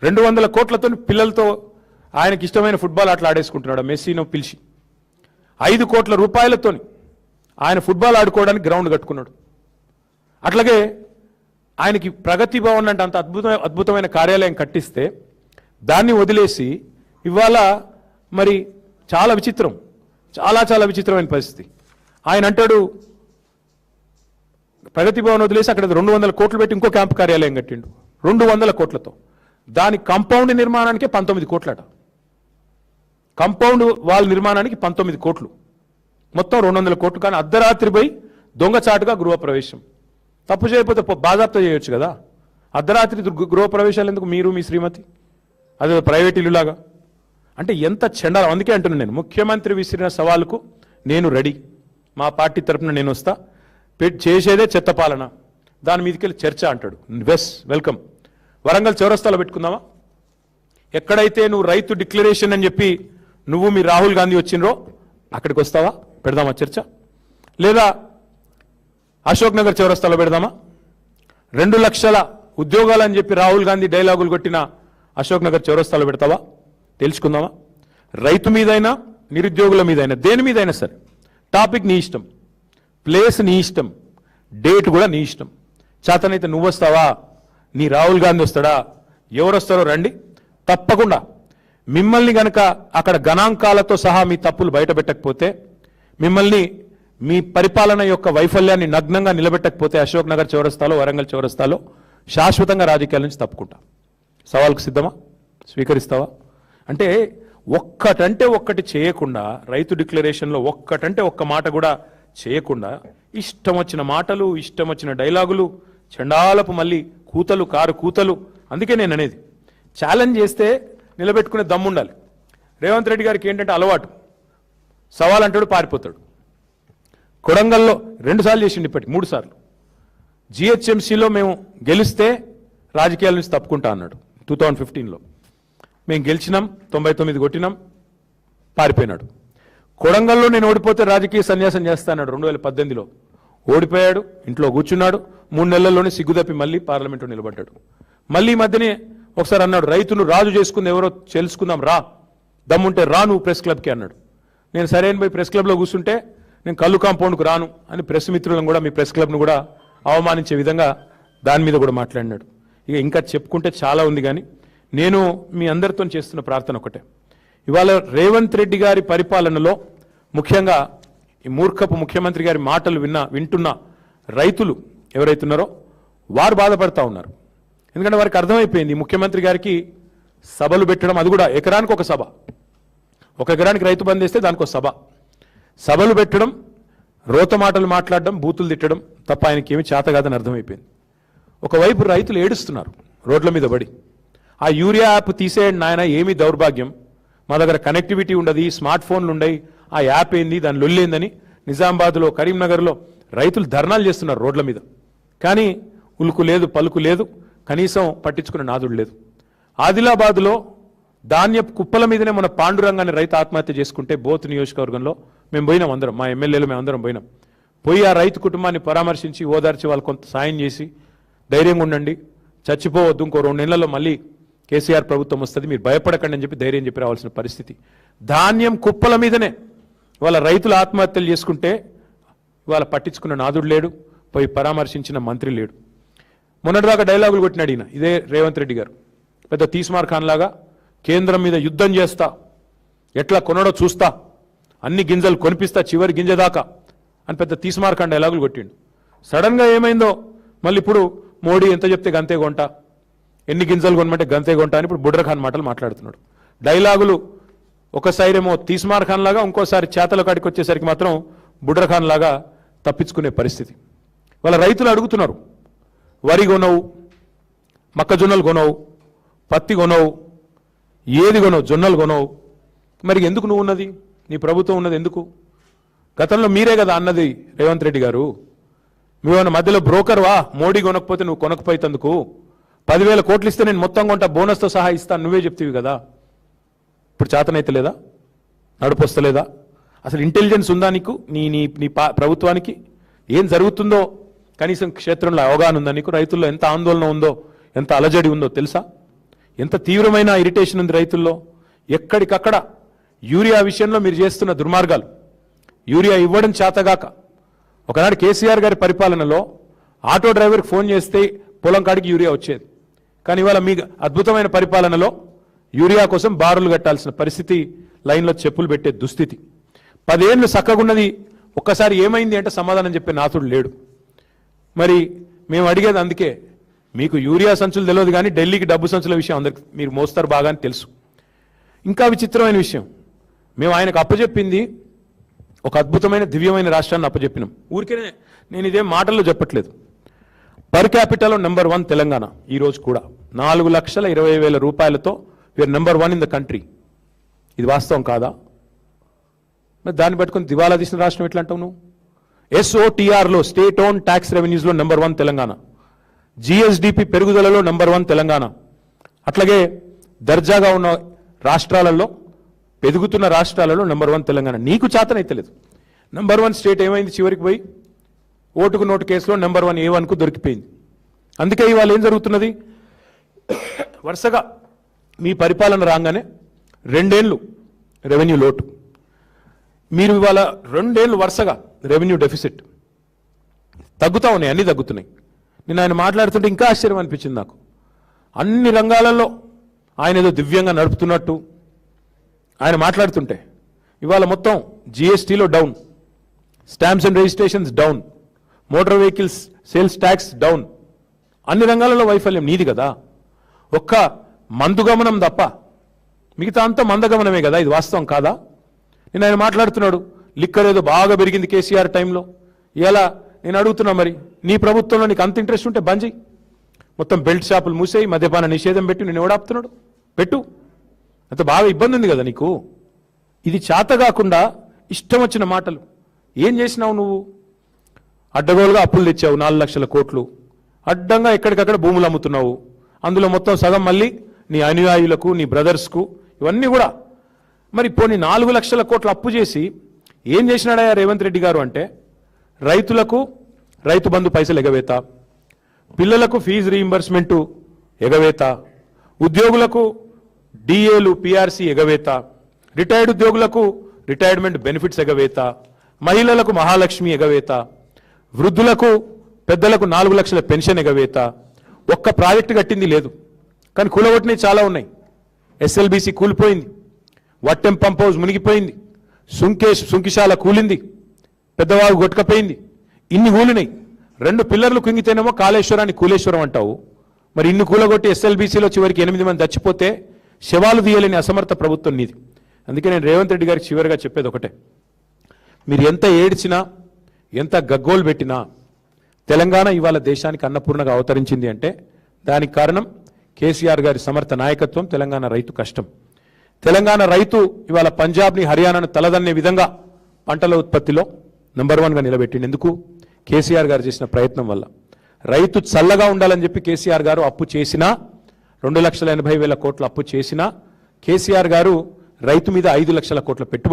200 కోట్లతో పిల్లలతో ఆయనకి ఇష్టమైన ఫుట్బాల్ ఆటలు ఆడేసుకుంటున్నాడు మెస్సీనో పిలిచి. 5 కోట్ల రూపాయలతో ఆయన ఫుట్బాల్ ఆడుకోవడానికి గ్రౌండ్ కట్టుకున్నాడు. అట్లాగే ఆయనకి ప్రగతి భవన్ అంటే అంత అద్భుతమైన కార్యాలయం కట్టిస్తే దాన్ని వదిలేసి ఇవాళ మరి చాలా విచిత్రం, చాలా విచిత్రమైన పరిస్థితి. ఆయన అంటాడు ప్రగతి భవన్ వదిలేసి అక్కడ 200 కోట్లు పెట్టి ఇంకో క్యాంపు కార్యాలయం కట్టిండు 200 కోట్లతో. దాని కాంపౌండ్ నిర్మాణానికే 19 కోట్లట. కాంపౌండ్ వాల్ నిర్మాణానికి 19 కోట్లు, మొత్తం 200 కోట్లు. కానీ అర్ధరాత్రి పోయి దొంగచాటుగా గృహప్రవేశం. తప్పు చేయకపోతే బాజాప్తా చేయొచ్చు కదా. అర్ధరాత్రి గృహప్రవేశాలు ఎందుకు మీరు మీ శ్రీమతి? అదే ప్రైవేట్ ఇల్లులాగా. అంటే ఎంత చెండాలం. అందుకే అంటున్నాను నేను, ముఖ్యమంత్రి విసిరిన సవాలుకు నేను రెడీ. మా పార్టీ తరఫున నేను వస్తా. చేసేదే చెత్త పాలన, దాని మీదకి వెళ్ళి చర్చ అంటాడు. వెల్కమ్. వరంగల్ చౌరస్తాలో పెట్టుకుందామా? ఎక్కడైతే నువ్వు రైతు డిక్లరేషన్ అని చెప్పి నువ్వు మీ రాహుల్ గాంధీ వచ్చినరో అక్కడికి వస్తావా? పెడదామా చర్చ? లేదా అశోక్ నగర్ చౌరస్తాలో పెడదామా? 2 లక్షల ఉద్యోగాలని చెప్పి రాహుల్ గాంధీ డైలాగులు కొట్టిన అశోక్ నగర్ చౌరస్తాలో పెడతావా? తెలుసుకుందామా? రైతు మీదైనా నిరుద్యోగుల మీదైనా దేని మీదైనా సరే టాపిక్ నీ ఇష్టం, ప్లేస్ నీ ఇష్టం, డేట్ కూడా నీ ఇష్టం. చేతనైతే నువ్వు వస్తావా? నీ రాహుల్ గాంధీ వస్తాడా? ఎవరు వస్తారో రండి. తప్పకుండా మిమ్మల్ని గనక అక్కడ గణాంకాలతో సహా మీ తప్పులు బయట పెట్టకపోతే, మిమ్మల్ని మీ పరిపాలన యొక్క వైఫల్యాన్ని నగ్నంగా నిలబెట్టకపోతే అశోక్ నగర్ చౌరస్తాలో వరంగల్ చౌరస్తాలో శాశ్వతంగా రాజకీయాల నుంచి తప్పుకుంటా. సవాల్కు సిద్ధమా? స్వీకరిస్తావా? అంటే ఒక్కటంటే ఒక్కటి చేయకుండా, రైతు డిక్లరేషన్లో ఒక్కటంటే ఒక్క మాట కూడా చేయకుండా ఇష్టం వచ్చిన మాటలు, ఇష్టం వచ్చిన డైలాగులు, చండాలపు మళ్ళీ కూతలు, కారు కూతలు. అందుకే నేను అనేది, ఛాలెంజ్ చేస్తే నిలబెట్టుకునే దమ్ముండాలి. రేవంత్ రెడ్డి గారికి ఏంటంటే అలవాటు, సవాల్ అంటాడు పారిపోతాడు. కొడంగల్లో 2 సార్లు చేసిండు, ఇప్పటికి 3 సార్లు. జిహెచ్ఎంసీలో మేము గెలిస్తే రాజకీయాల నుంచి తప్పుకుంటా అన్నాడు 2015లో. మేము గెలిచినాం, 99 కొట్టినాం, పారిపోయినాడు. కొడంగల్లో నేను ఓడిపోతే రాజకీయ సన్యాసం చేస్తా అన్నాడు 2018లో. ఓడిపోయాడు, ఇంట్లో కూర్చున్నాడు. 3 నెలల్లోనే సిగ్గుదప్పి మళ్ళీ పార్లమెంట్లో నిలబడ్డాడు. మళ్ళీ ఈ మధ్యనే ఒకసారి అన్నాడు, రైతును రాజు చేసుకుంది ఎవరో తెలుసుకుందాం రా, దమ్ముంటే రా నువ్వు ప్రెస్ క్లబ్కి అన్నాడు. నేను సరైన పోయి ప్రెస్ క్లబ్లో కూర్చుంటే నేను కళ్ళు కాంపౌండ్కు రాను అని ప్రెస్ మిత్రులను కూడా, మీ ప్రెస్ క్లబ్ను కూడా అవమానించే విధంగా దాని మీద కూడా మాట్లాడినాడు. ఇక ఇంకా చెప్పుకుంటే చాలా ఉంది. కానీ నేను మీ అందరితో చేస్తున్న ప్రార్థన ఒకటే, ఇవాళ రేవంత్ రెడ్డి గారి పరిపాలనలో ముఖ్యంగా ఈ మూర్ఖపు ముఖ్యమంత్రి గారి మాటలు వింటున్న రైతులు ఎవరైతున్నారో వారు బాధపడతా ఉన్నారు. ఎందుకంటే వారికి అర్థమైపోయింది ముఖ్యమంత్రి గారికి సభలు పెట్టడం, అది కూడా ఎకరానికి ఒక సభ, 1 ఎకరానికి రైతు బంద్ చేస్తే దానికి ఒక సభ, సభలు పెట్టడం, రోత మాటలు మాట్లాడడం, బూతులు తిట్టడం తప్ప ఆయనకి ఏమి చేత కాదని అర్థమైపోయింది. ఒకవైపు రైతులు ఏడుస్తున్నారు రోడ్ల మీద పడి, ఆ యూరియా యాప్ తీసేయండి నాయన, ఏమీ దౌర్భాగ్యం, మా దగ్గర కనెక్టివిటీ ఉండదు, స్మార్ట్ ఫోన్లు ఉండయి, ఆ యాప్ ఏంది, దాని లొల్లేందని నిజామాబాద్లో, కరీంనగర్లో రైతులు ధర్నాలు చేస్తున్నారు రోడ్ల మీద. కానీ ఉలుకు లేదు, పలుకు లేదు, కనీసం పట్టించుకున్న నాదుడు లేదు. ఆదిలాబాద్లో ధాన్యపు కుప్పల మీదనే మన పాండురంగాన్ని రైతు ఆత్మహత్య చేసుకుంటే బోత్ నియోజకవర్గంలో మేము పోయినాం, అందరం మా ఎమ్మెల్యేలు మేము అందరం పోయినాం. పోయి ఆ రైతు కుటుంబాన్ని పరామర్శించి ఓదార్చి వాళ్ళు కొంత సాయం చేసి, ధైర్యంగా ఉండండి, చచ్చిపోవద్దు, ఇంకో 2 నెలల్లో మళ్ళీ కేసీఆర్ ప్రభుత్వం వస్తుంది, మీరు భయపడకండి అని చెప్పి ధైర్యం చెప్పి రావాల్సిన పరిస్థితి. ధాన్యం కుప్పల మీదనే వాళ్ళ రైతులు ఆత్మహత్యలు చేసుకుంటే ఇవాళ పట్టించుకున్న నాదుడు లేడు, పోయి పరామర్శించిన మంత్రి లేడు. మొన్నటిదాకా డైలాగులు కొట్టినాడు ఈయన, ఇదే రేవంత్ రెడ్డి గారు, పెద్ద తీస్మార్ ఖాన్ లాగా కేంద్రం మీద యుద్ధం చేస్తా, ఎట్లా కొనడో చూస్తా, అన్ని గింజలు కొనిపిస్తా చివరి గింజ దాకా అని పెద్ద తీస్మార్ ఖాన్ డైలాగులు కొట్టిండు. సడన్గా ఏమైందో మళ్ళీ ఇప్పుడు మోడీ ఎంత చెప్తే గంతే కొంట, ఎన్ని గింజలు కొనమంటే గంతే కొంట అని ఇప్పుడు బుడ్ర ఖాన్ మాటలు మాట్లాడుతున్నాడు. డైలాగులు ఒకసారి ఏమో తీస్మార్ ఖాన్ లాగా, ఇంకోసారి చేతల కాడికి వచ్చేసరికి మాత్రం బుడ్ర ఖాన్ లాగా తప్పించుకునే పరిస్థితి. వాళ్ళ రైతులు అడుగుతున్నారు, వరి కొనవు, మొక్కజొన్నలు కొనవు, పత్తి కొనవు, ఏది కొనవు, జొన్నలు కొనవు, మరి ఎందుకు నువ్వు ఉన్నది, నీ ప్రభుత్వం ఉన్నది ఎందుకు? గతంలో మీరే కదా అన్నది రేవంత్ రెడ్డి గారు, నువ్వేమన్నా మధ్యలో బ్రోకర్వా, మోడీ కొనకపోతే నువ్వు కొనకపోయేందుకు 10,000 కోట్లు ఇస్తే నేను మొత్తం కొంటా, బోనస్తో సహా ఇస్తాను నువ్వే చెప్తీవి కదా. ఇప్పుడు చేతనైతే లేదా, నడుపొస్తలేదా? అసలు ఇంటెలిజెన్స్ ఉందా నీకు? నీ నీ నీ ప్రభుత్వానికి ఏం జరుగుతుందో కనీసం క్షేత్రంలో అవగాహన ఉందా నీకు? రైతుల్లో ఎంత ఆందోళన ఉందో, ఎంత అలజడి ఉందో తెలుసా? ఎంత తీవ్రమైన ఇరిటేషన్ ఉంది రైతుల్లో. ఎక్కడికక్కడ యూరియా విషయంలో మీరు చేస్తున్న దుర్మార్గాలు, యూరియా ఇవ్వడం చేతగాక. ఒకనాడు కేసీఆర్ గారి పరిపాలనలో ఆటో డ్రైవర్కి ఫోన్ చేస్తే పొలం కాడికి యూరియా వచ్చేది. కానీ ఇవాళ మీ అద్భుతమైన పరిపాలనలో యూరియా కోసం బారులు కట్టాల్సిన పరిస్థితి, లైన్లో చెప్పులు పెట్టే దుస్థితి. 10 ఏళ్ళు చక్కగున్నది, ఒక్కసారి ఏమైంది అంటే సమాధానం చెప్పే నాథుడు లేడు. మరి మేము అడిగేది అందుకే, మీకు యూరియా సంచులు తెలియదు కానీ ఢిల్లీకి డబ్బు సంచుల విషయం అందరికి మీరు మోస్తారు బాగా అని తెలుసు. ఇంకా విచిత్రమైన విషయం, మేము ఆయనకు అప్పచెప్పింది ఒక అద్భుతమైన దివ్యమైన రాష్ట్రాన్ని అప్పచెప్పినాం. ఊరికే నేను ఇదేం మాటల్లో చెప్పట్లేదు. పర్ క్యాపిటల్లో నెంబర్ 1 తెలంగాణ. ఈరోజు కూడా 4,20,000 రూపాయలతో we're number 1 in the country. ఇది వాస్తవం కాదా? మరి దాన్ని పట్టుకొని దివాలా తీసిన రాష్ట్రం ఎట్లా అంటావు నువ్వు? SOTRలో స్టేట్ ఓన్ ట్యాక్స్ రెవెన్యూస్లో నెంబర్ 1 తెలంగాణ. GSDP పెరుగుదలలో నెంబర్ 1 తెలంగాణ. అట్లాగే దర్జాగా ఉన్న రాష్ట్రాలలో, పెరుగుతున్న రాష్ట్రాలలో నెంబర్ 1 తెలంగాణ. నీకు చేతనైతలేదు. నెంబర్ 1 స్టేట్ ఏమైంది? చివరికి పోయి ఓటుకు నోటు కేసులో నెంబర్ 1 A1కు దొరికిపోయింది. అందుకే ఇవాళ ఏం జరుగుతున్నది? వరుసగా మీ పరిపాలన రాగానే 2 ఏళ్ళు రెవెన్యూ లోటు, మీరు ఇవాళ 2 ఏళ్ళు వరుసగా రెవెన్యూ డెఫిసిట్. తగ్గుతా ఉన్నాయి, అన్నీ తగ్గుతున్నాయి. నేను ఆయన మాట్లాడుతుంటే ఇంకా ఆశ్చర్యం అనిపించింది నాకు. అన్ని రంగాలలో ఆయన ఏదో దివ్యంగా నడుపుతున్నట్టు ఆయన మాట్లాడుతుంటే, ఇవాళ మొత్తం GSTలో down, stamps and registrations down, motor vehicles sales tax down. అన్ని రంగాలలో వైఫల్యం నీది కదా. ఒక్క మందుగమనం తప్ప మిగతా అంతా మందగమనమే కదా. ఇది వాస్తవం కాదా? నేను ఆయన మాట్లాడుతున్నాడు, లిక్కర్ ఏదో బాగా పెరిగింది కేసీఆర్ టైంలో. ఇలా నేను అడుగుతున్నా, మరి నీ ప్రభుత్వంలో నీకు అంత ఇంట్రెస్ట్ ఉంటే బంద్ చేయి. మొత్తం బెల్ట్ షాపులు మూసేయి, మద్యపాన నిషేధం పెట్టి నేను ఎవడాపుతున్నాడు? పెట్టు. అంత బాగా ఇబ్బంది ఉంది కదా నీకు. ఇది చేత కాకుండా ఇష్టం వచ్చిన మాటలు ఏం చేసినావు నువ్వు? అడ్డగోలుగా అప్పులు తెచ్చావు 4 లక్షల కోట్లు, అడ్డంగా ఎక్కడికక్కడ భూములు అమ్ముతున్నావు. అందులో మొత్తం సగం మళ్ళీ నీ అనుయాయులకు, నీ బ్రదర్స్కు, ఇవన్నీ కూడా. మరి పోనీ 4 లక్షల కోట్ల అప్పు చేసి ఏం చేసినాడయ్యా రేవంత్ రెడ్డి గారు అంటే, రైతులకు రైతు బంధు పైసలు ఎగవేత, పిల్లలకు ఫీజు రీయింబర్స్మెంటు ఎగవేత, ఉద్యోగులకు డిఏలు PRC ఎగవేత, రిటైర్డ్ ఉద్యోగులకు రిటైర్మెంట్ బెనిఫిట్స్ ఎగవేత, మహిళలకు మహాలక్ష్మి ఎగవేత, వృద్ధులకు పెద్దలకు 4 లక్షల పెన్షన్ ఎగవేత. ఒక్క ప్రాజెక్టు కట్టింది లేదు, కానీ కూలగొట్టినవి చాలా ఉన్నాయి. SLBC కూలిపోయింది, వట్టెం పంప్ హౌస్ మునిగిపోయింది, సుంకిశాల కూలింది, పెద్దవాగు కొట్టుకపోయింది. ఇన్ని కూలినాయి. 2 పిల్లర్లు కుంగితేనేమో కాళేశ్వరాన్ని కూలేశ్వరం అంటావు. మరి ఇన్ని కూలగొట్టి SLBCలో చివరికి 8 మంది చచ్చిపోతే శవాలు తీయలేని అసమర్థ ప్రభుత్వం నీది. అందుకే నేను రేవంత్ రెడ్డి గారికి చివరిగా చెప్పేది ఒకటే, మీరు ఎంత ఏడ్చినా, ఎంత గగ్గోలు పెట్టినా, తెలంగాణ ఇవాళ దేశానికి అన్నపూర్ణగా అవతరించింది అంటే దానికి కారణం కేసీఆర్ గారి సమర్థ నాయకత్వం, తెలంగాణ రైతు కష్టం. తెలంగాణ రైతు ఇవాళ పంజాబ్ని, హర్యానాను తలదన్నే విధంగా పంటల ఉత్పత్తిలో నెంబర్ 1గా నిలబెట్టింది. ఎందుకు? కేసీఆర్ గారు చేసిన ప్రయత్నం వల్ల. రైతు చల్లగా ఉండాలని చెప్పి కేసీఆర్ గారు అప్పు చేసినా, 2,80,000 కోట్ల అప్పు చేసినా, కేసీఆర్ గారు రైతు మీద 5 లక్షల కోట్ల పెట్టుబడి